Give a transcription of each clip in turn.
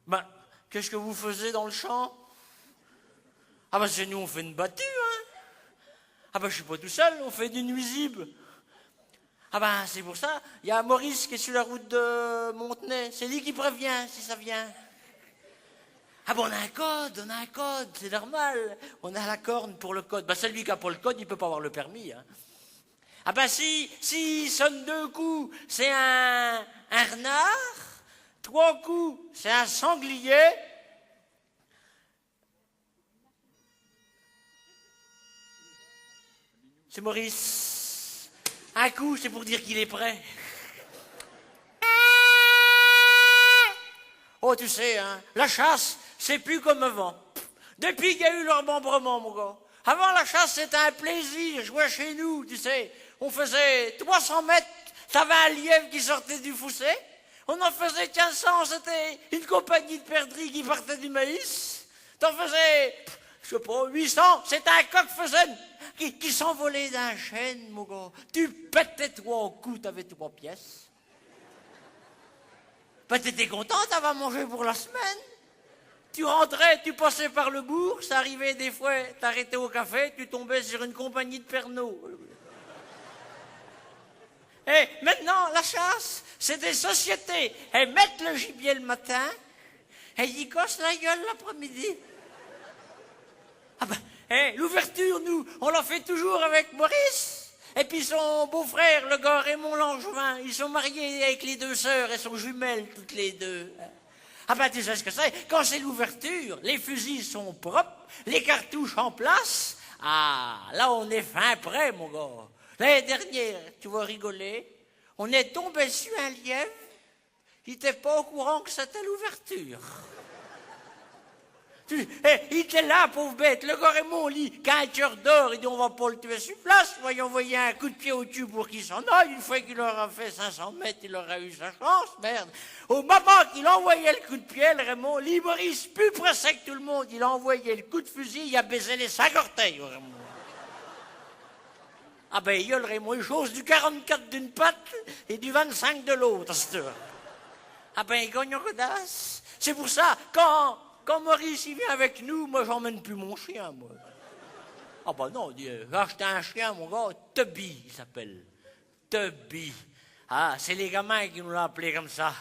Ben, qu'est-ce que vous faisiez dans le champ? Ah ben, c'est nous, on fait une battue, hein. Ah ben, je suis pas tout seul, on fait du nuisible. Ah ben, c'est pour ça, il y a Maurice qui est sur la route de Montenay. C'est lui qui prévient si ça vient. Ah ben, on a un code, c'est normal. On a la corne pour le code. Ben, celui qui a pas le code, il peut pas avoir le permis, hein. Ah ben, si il sonne 2 coups, c'est un renard. 3 coups, c'est un sanglier. C'est Maurice. Un coup, c'est pour dire qu'il est prêt. Oh, tu sais, hein, la chasse, c'est plus comme avant. Depuis qu'il y a eu le remembrement, mon gars. Avant, la chasse, c'était un plaisir. Jouer chez nous, tu sais. On faisait 300 mètres, t'avais un lièvre qui sortait du fossé. On en faisait 1500, c'était une compagnie de perdrix qui partait du maïs. T'en faisais, je sais pas, 800, c'était un coq-faisane qui s'envolait d'un chêne, mon gars. Tu pétais 3 coups, t'avais 3 pièces. Ben, t'étais content, t'avais mangé pour la semaine. Tu rentrais, tu passais par le bourg, ça arrivait des fois, t'arrêtais au café, tu tombais sur une compagnie de pernod. Et maintenant, la chasse, c'est des sociétés. Elles mettent le gibier le matin, elles y cassent la gueule l'après-midi. Ah ben, l'ouverture, nous, on l'a fait toujours avec Maurice. Et puis son beau-frère, le gars Raymond Langevin, ils sont mariés avec les 2 sœurs, elles sont jumelles toutes les 2. Ah ben, tu sais ce que c'est? Quand c'est l'ouverture, les fusils sont propres, les cartouches en place. Ah, là, on est fin prêt, mon gars. L'année dernière, tu vas rigoler, on est tombé sur un lièvre, il n'était pas au courant que c'était l'ouverture. Il était là, pauvre bête, le gars Raymond, lit, quand un cœur d'or, il dit on va pas le tuer sur place, on va y envoyer un coup de pied au tube pour qu'il s'en aille. Une fois qu'il aura fait 500 mètres, il aura eu sa chance, merde. Au moment qu'il envoyait le coup de pied, le Raymond, Maurice, plus pressé que tout le monde, il a envoyé le coup de fusil, il a baisé les 5 orteils au Raymond. Ah ben, il y a le Raymond, il chose du 44 d'une patte et du 25 de l'autre, cette heure. Ah ben, il gagne en audace. C'est pour ça, quand Maurice il vient avec nous, moi j'emmène plus mon chien, moi. Ah ben non, j'ai acheté un chien, mon gars, Tubby, il s'appelle. Tubby. Ah, c'est les gamins qui nous l'ont appelé comme ça.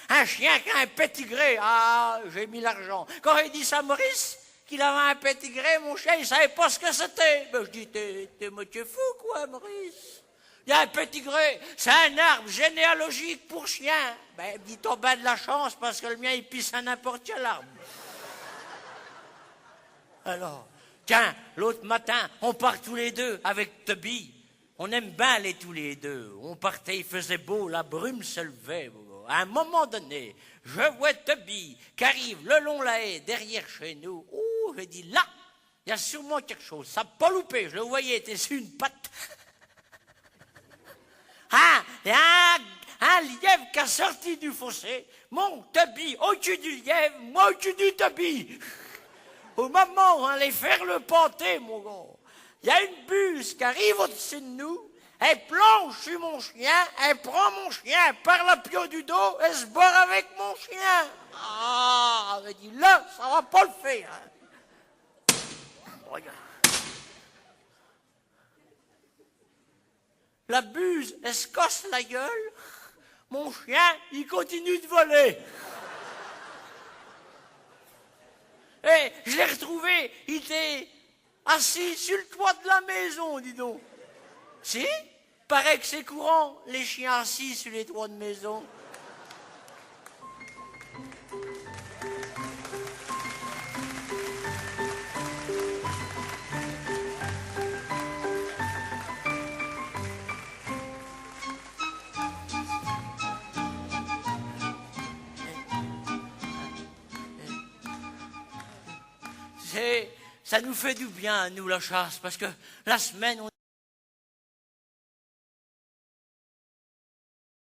Un chien qui a un pétigré. Ah, j'ai mis l'argent. Quand il dit ça à Maurice, qu'il avait un pétigré, mon chien, il savait pas ce que c'était. Ben je dis, t'es moitié fou, quoi, Maurice? Il y a un pétigré, c'est un arbre généalogique pour chien. Ben, dis t'as bien de la chance parce que le mien, il pisse à n'importe quel arbre. Alors, tiens, l'autre matin, on part tous les 2 avec Tubby. On aime bien aller tous les 2. On partait, il faisait beau, la brume se levait. À un moment donné, je vois Tubby qui arrive le long la haie, derrière chez nous. Oh, je dis là, il y a sûrement quelque chose. Ça n'a pas loupé, je le voyais, il était sur une patte. Ah, il y a un lièvre qui a sorti du fossé. Mon Tubby au-dessus du lièvre, moi au-dessus du Tubby. Au moment où on allait faire le pâté, mon gars, il y a une buse qui arrive au-dessus de nous, elle plonge sur mon chien, elle prend mon chien par la pio du dos, elle se barre avec mon chien. Ah, elle dit là, ça va pas le faire. Hein. Regarde. La buse, elle se casse la gueule, mon chien, il continue de voler. Et je l'ai retrouvé, il était assis sur le toit de la maison, dis donc. Si, paraît que c'est courant, les chiens assis sur les toits de maison. Ça nous fait du bien, nous, la chasse, parce que la semaine, on